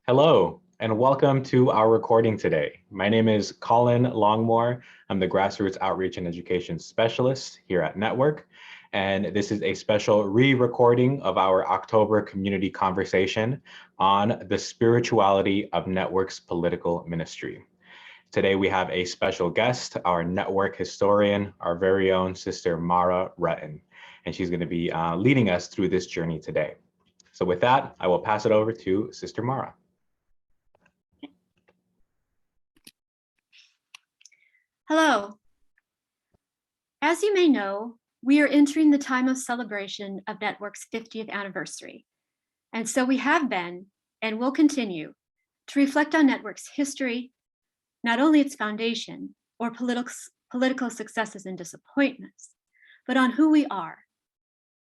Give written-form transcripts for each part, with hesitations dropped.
Hello, and welcome to our recording today. My name is Colin Longmore. I'm the Grassroots Outreach and Education Specialist here at Network, and this is a special re-recording of our October community conversation on the spirituality of Network's political ministry. Today we have a special guest, our Network historian, our very own Sister Mara Rutten, and she's going to be leading us through this journey today. So with that, I will pass it over to Sister Mara. Hello. As you may know, we are entering the time of celebration of Network's 50th anniversary. And so we have been and will continue to reflect on Network's history, not only its foundation or political successes and disappointments, but on who we are,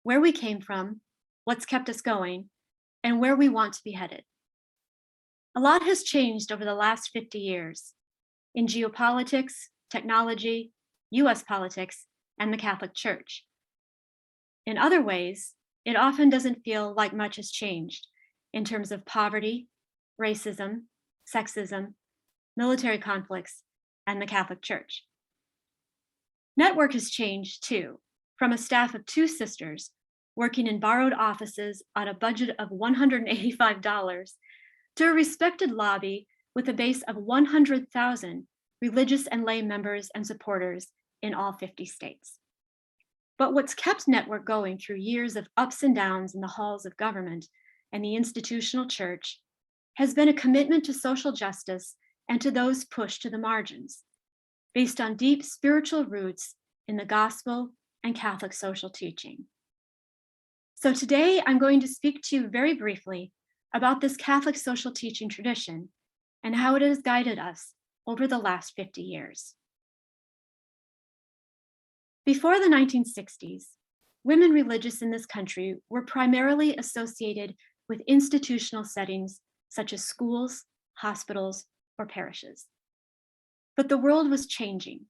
where we came from, what's kept us going, and where we want to be headed. A lot has changed over the last 50 years in geopolitics, technology, US politics, and the Catholic Church. In other ways, it often doesn't feel like much has changed in terms of poverty, racism, sexism, military conflicts, and the Catholic Church. Network has changed too, from a staff of 2 sisters working in borrowed offices on a budget of $185 to a respected lobby with a base of 100,000 religious and lay members and supporters in all 50 states. But what's kept Network going through years of ups and downs in the halls of government and the institutional church has been a commitment to social justice and to those pushed to the margins, based on deep spiritual roots in the gospel and Catholic social teaching. So today I'm going to speak to you very briefly about this Catholic social teaching tradition and how it has guided us over the last 50 years. Before the 1960s, women religious in this country were primarily associated with institutional settings such as schools, hospitals, or parishes. But the world was changing.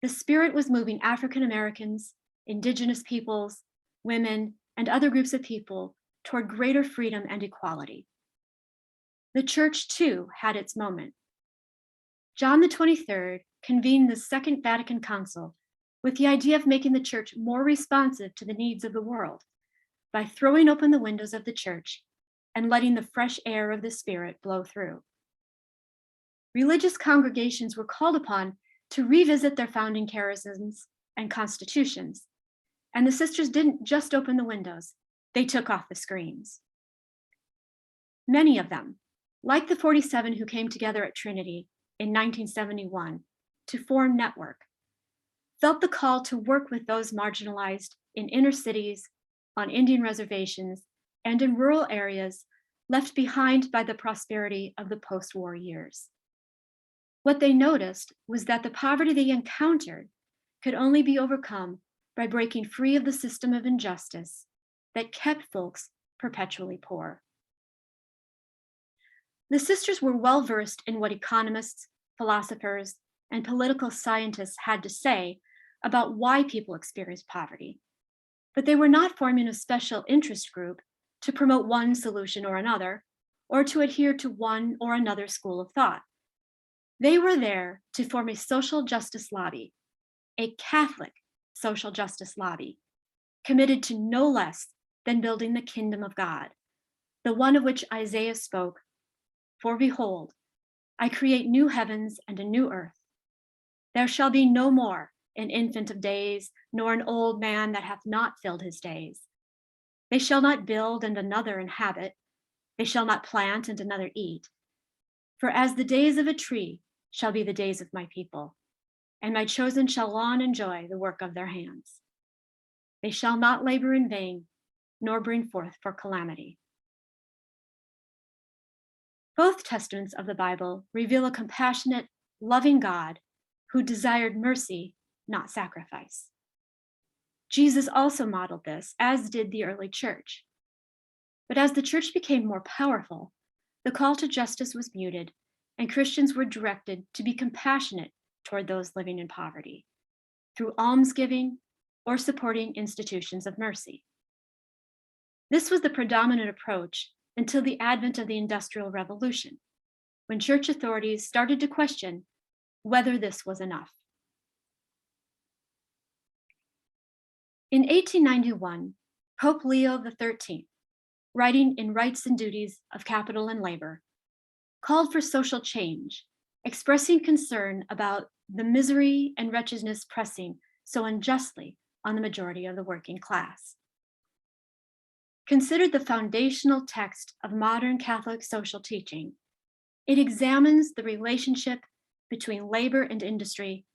The Spirit was moving African Americans, Indigenous peoples, women, and other groups of people toward greater freedom and equality. The Church, too, had its moment. John XXIII convened the Second Vatican Council with the idea of making the Church more responsive to the needs of the world by throwing open the windows of the Church and letting the fresh air of the Spirit blow through. Religious congregations were called upon to revisit their founding charisms and constitutions, and the sisters didn't just open the windows, they took off the screens. Many of them, like the 47 who came together at Trinity in 1971 to form Network, felt the call to work with those marginalized in inner cities, on Indian reservations, and in rural areas left behind by the prosperity of the post-war years. What they noticed was that the poverty they encountered could only be overcome by breaking free of the system of injustice that kept folks perpetually poor. The sisters were well-versed in what economists, philosophers, and political scientists had to say about why people experience poverty, but they were not forming a special interest group to promote one solution or another, or to adhere to one or another school of thought. They were there to form a social justice lobby, a Catholic social justice lobby, committed to no less than building the kingdom of God, the one of which Isaiah spoke, "For behold, I create new heavens and a new earth. There shall be no more an infant of days, nor an old man that hath not filled his days. They shall not build and another inhabit. They shall not plant and another eat. For as the days of a tree shall be the days of my people, and my chosen shall long enjoy the work of their hands. They shall not labor in vain, nor bring forth for calamity." Both testaments of the Bible reveal a compassionate, loving God who desired mercy, not sacrifice. Jesus also modeled this, as did the early church. But as the church became more powerful, the call to justice was muted, and Christians were directed to be compassionate toward those living in poverty through almsgiving or supporting institutions of mercy. This was the predominant approach until the advent of the Industrial Revolution, when church authorities started to question whether this was enough. In 1891, Pope Leo XIII, writing in Rights and Duties of Capital and Labor, called for social change, expressing concern about the misery and wretchedness pressing so unjustly on the majority of the working class. Considered the foundational text of modern Catholic social teaching, it examines the relationship between labor and industry,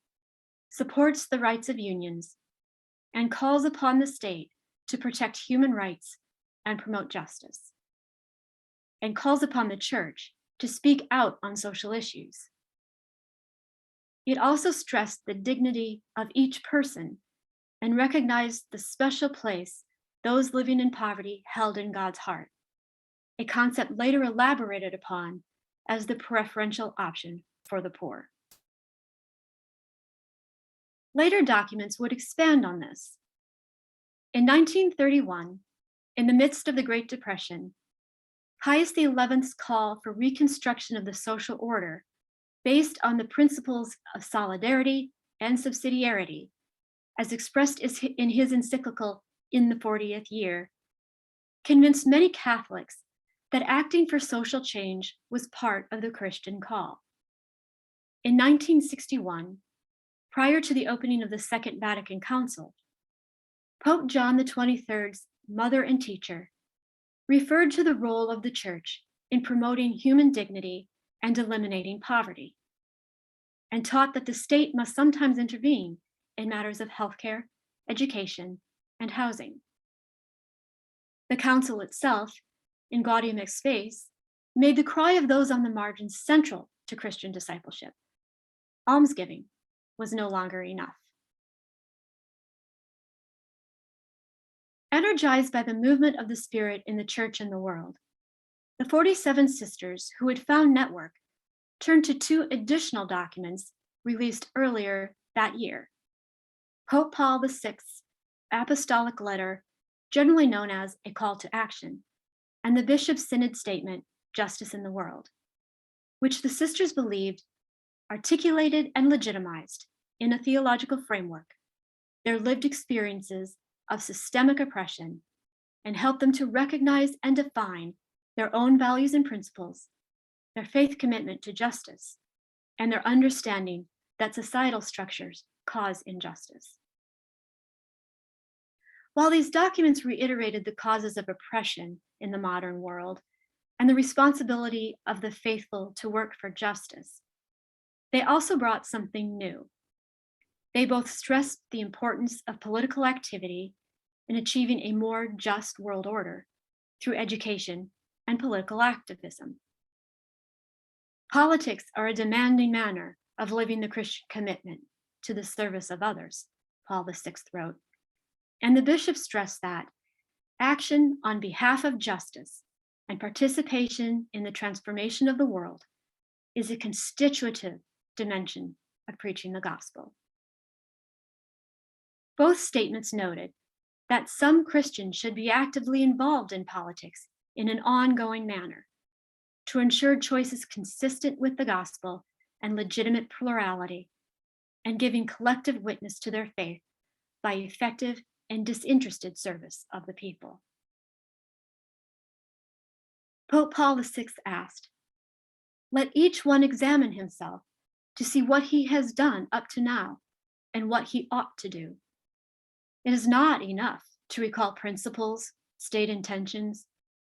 supports the rights of unions, and calls upon the state to protect human rights and promote justice, and calls upon the church to speak out on social issues. It also stressed the dignity of each person and recognized the special place those living in poverty held in God's heart, a concept later elaborated upon as the preferential option for the poor. Later documents would expand on this. In 1931, in the midst of the Great Depression, Pius XI's call for reconstruction of the social order based on the principles of solidarity and subsidiarity, as expressed in his encyclical In the 40th Year, convinced many Catholics that acting for social change was part of the Christian call. In 1961, prior to the opening of the Second Vatican Council, Pope John XXIII's mother and teacher referred to the role of the Church in promoting human dignity and eliminating poverty, and taught that the state must sometimes intervene in matters of healthcare, education, and housing. The council itself, in Gaudium et Spes, made the cry of those on the margins central to Christian discipleship. Almsgiving was no longer enough. Energized by the movement of the Spirit in the church and the world, the 47 sisters who had found Network turned to two additional documents released earlier that year: Pope Paul VI's Apostolic Letter, generally known as A Call to Action, and the Bishop's Synod Statement, Justice in the World, which the sisters believed articulated and legitimized in a theological framework their lived experiences of systemic oppression and helped them to recognize and define their own values and principles, their faith commitment to justice, and their understanding that societal structures cause injustice. While these documents reiterated the causes of oppression in the modern world and the responsibility of the faithful to work for justice, they also brought something new. They both stressed the importance of political activity in achieving a more just world order through education and political activism. Politics are a demanding manner of living the Christian commitment to the service of others, Paul VI wrote. And the bishop stressed that action on behalf of justice and participation in the transformation of the world is a constitutive dimension of preaching the gospel. Both statements noted that some Christians should be actively involved in politics in an ongoing manner to ensure choices consistent with the gospel and legitimate plurality, and giving collective witness to their faith by effective and disinterested service of the people. Pope Paul VI asked, "Let each one examine himself to see what he has done up to now and what he ought to do. It is not enough to recall principles, state intentions,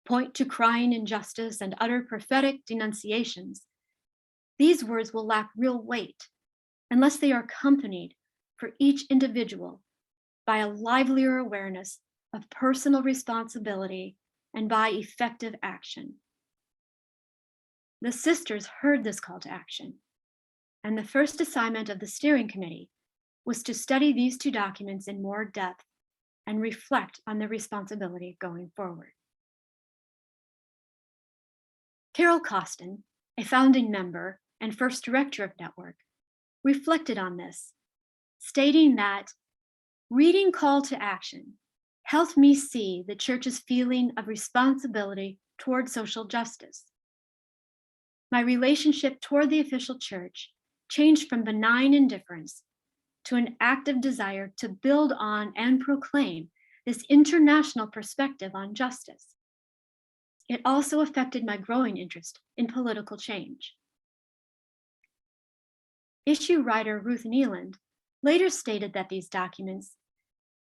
point to crying injustice, and utter prophetic denunciations. These words will lack real weight unless they are accompanied for each individual by a livelier awareness of personal responsibility and by effective action." The sisters heard this call to action, and the first assignment of the steering committee was to study these two documents in more depth and reflect on their responsibility going forward. Carol Costin, a founding member and first director of Network, reflected on this, stating that reading Call to Action helped me see the church's feeling of responsibility toward social justice. My relationship toward the official church changed from benign indifference to an active desire to build on and proclaim this international perspective on justice. It also affected my growing interest in political change. Issue writer Ruth Neeland later stated that these documents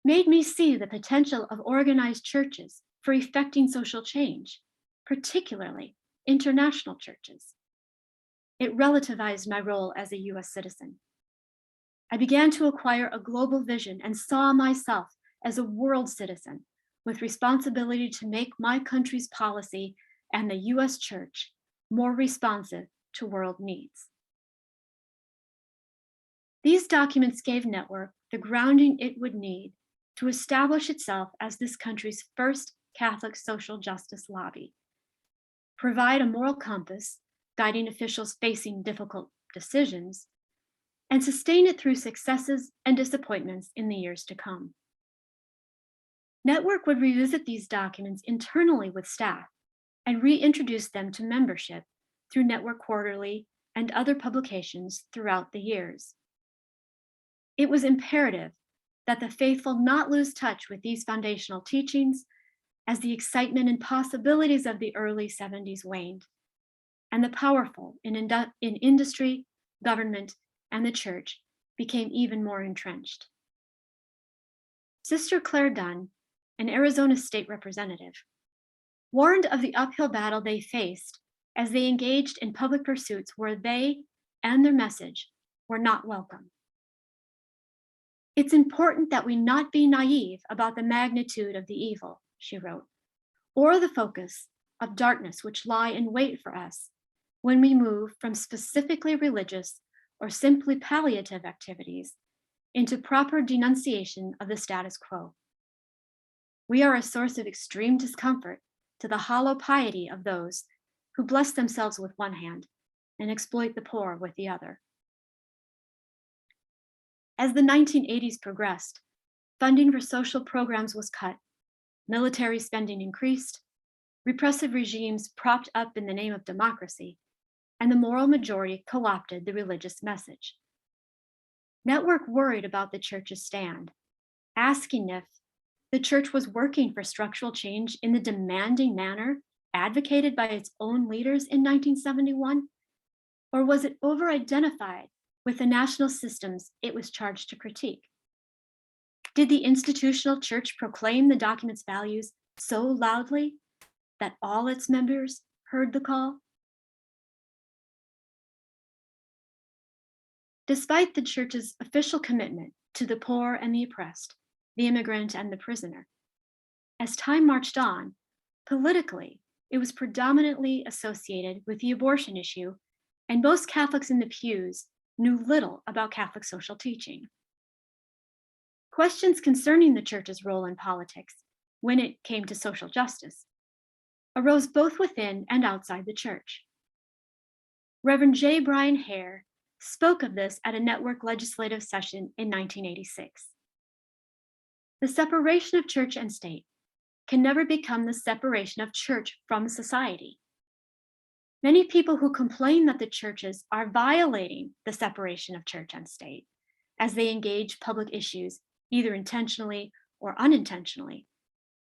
made me see the potential of organized churches for effecting social change, particularly international churches. It relativized my role as a US citizen. I began to acquire a global vision and saw myself as a world citizen with responsibility to make my country's policy and the US church more responsive to world needs. These documents gave Network the grounding it would need to establish itself as this country's first Catholic social justice lobby, provide a moral compass guiding officials facing difficult decisions, and sustain it through successes and disappointments in the years to come. Network would revisit these documents internally with staff and reintroduce them to membership through Network Quarterly and other publications throughout the years. It was imperative that the faithful not lose touch with these foundational teachings as the excitement and possibilities of the early 70s waned, and the powerful in industry, government, and the church became even more entrenched. Sister Claire Dunn, an Arizona state representative, warned of the uphill battle they faced as they engaged in public pursuits where they and their message were not welcome. It's important that we not be naive about the magnitude of the evil, she wrote, or the focus of darkness which lie in wait for us when we move from specifically religious or simply palliative activities into proper denunciation of the status quo. We are a source of extreme discomfort to the hollow piety of those who bless themselves with one hand and exploit the poor with the other. As the 1980s progressed, funding for social programs was cut, military spending increased, repressive regimes propped up in the name of democracy, and the moral majority co-opted the religious message. Network worried about the church's stand, asking if the church was working for structural change in the demanding manner advocated by its own leaders in 1971, or was it over-identified with the national systems it was charged to critique? Did the institutional church proclaim the document's values so loudly that all its members heard the call? Despite the church's official commitment to the poor and the oppressed, the immigrant and the prisoner, as time marched on, politically, it was predominantly associated with the abortion issue, and most Catholics in the pews knew little about Catholic social teaching. Questions concerning the church's role in politics, when it came to social justice, arose both within and outside the church. Reverend J. Brian Hare spoke of this at a Network legislative session in 1986. The separation of church and state can never become the separation of church from society. Many people who complain that the churches are violating the separation of church and state as they engage public issues, either intentionally or unintentionally,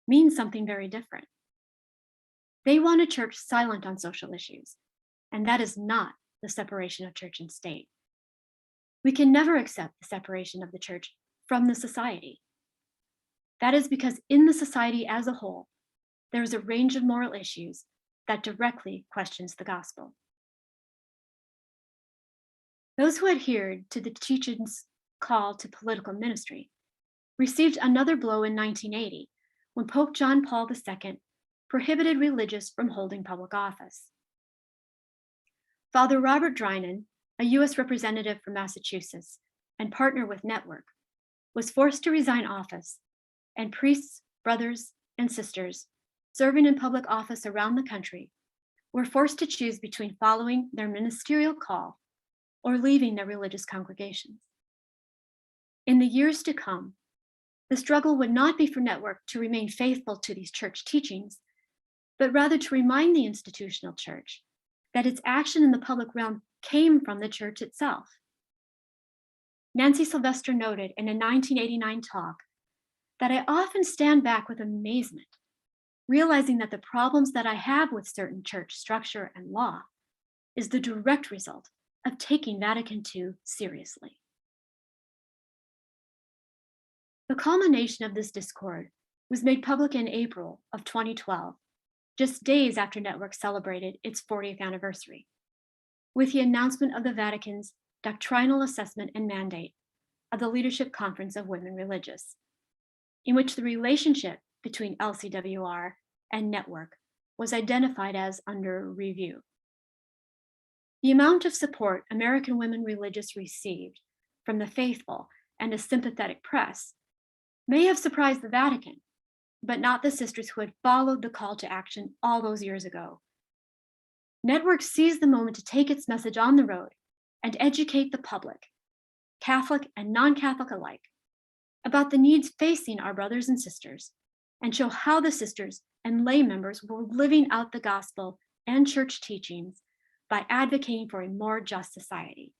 mean something very different. They want a church silent on social issues, and that is not the separation of church and state. We can never accept the separation of the church from the society. That is because in the society as a whole, there is a range of moral issues that directly questions the gospel. Those who adhered to the teaching's call to political ministry received another blow in 1980 when Pope John Paul II prohibited religious from holding public office. Father Robert Drinan, a US representative from Massachusetts and partner with Network, was forced to resign office, and priests, brothers, and sisters serving in public office around the country were forced to choose between following their ministerial call or leaving their religious congregations. In the years to come, The struggle would not be for Network to remain faithful to these church teachings, but rather to remind the institutional church that its action in the public realm came from the church itself. Nancy Sylvester noted in a 1989 talk that I often stand back with amazement, realizing that the problems that I have with certain church structure and law is the direct result of taking Vatican II seriously. The culmination of this discord was made public in April of 2012, just days after Network celebrated its 40th anniversary, with the announcement of the Vatican's doctrinal assessment and mandate of the Leadership Conference of Women Religious, in which the relationship between LCWR and Network was identified as under review. The amount of support American women religious received from the faithful and a sympathetic press may have surprised the Vatican, but not the sisters who had followed the call to action all those years ago. Network seized the moment to take its message on the road and educate the public, Catholic and non-Catholic alike, about the needs facing our brothers and sisters, and show how the sisters and lay members were living out the gospel and church teachings by advocating for a more just society.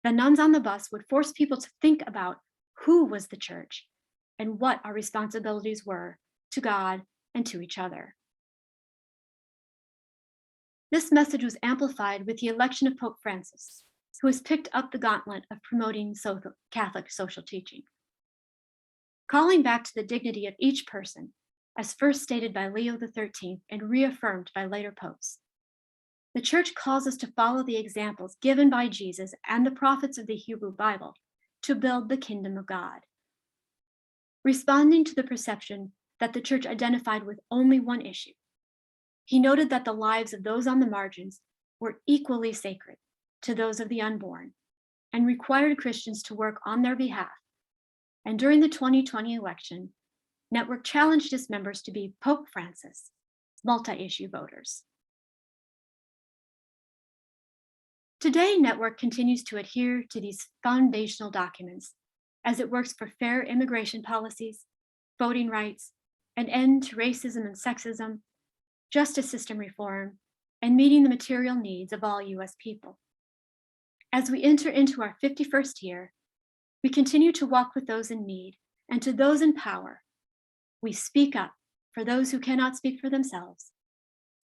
The nuns on the bus would force people to think about who was the church and what our responsibilities were to God and to each other. This message was amplified with the election of Pope Francis, who has picked up the gauntlet of promoting Catholic social teaching. Calling back to the dignity of each person, as first stated by Leo XIII and reaffirmed by later popes, the Church calls us to follow the examples given by Jesus and the prophets of the Hebrew Bible to build the kingdom of God. Responding to the perception that the Church identified with only one issue, he noted that the lives of those on the margins were equally sacred to those of the unborn and required Christians to work on their behalf. And during the 2020 election, Network challenged its members to be Pope Francis, multi-issue voters. Today, Network continues to adhere to these foundational documents as it works for fair immigration policies, voting rights, an end to racism and sexism, justice system reform, and meeting the material needs of all US people. As we enter into our 51st year, we continue to walk with those in need, and to those in power, we speak up for those who cannot speak for themselves,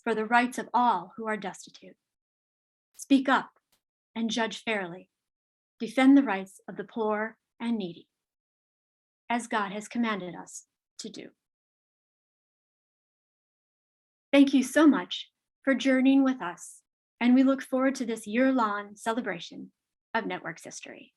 for the rights of all who are destitute. Speak up and judge fairly, defend the rights of the poor and needy, as God has commanded us to do. Thank you so much for journeying with us, and we look forward to this year-long celebration of Network's history.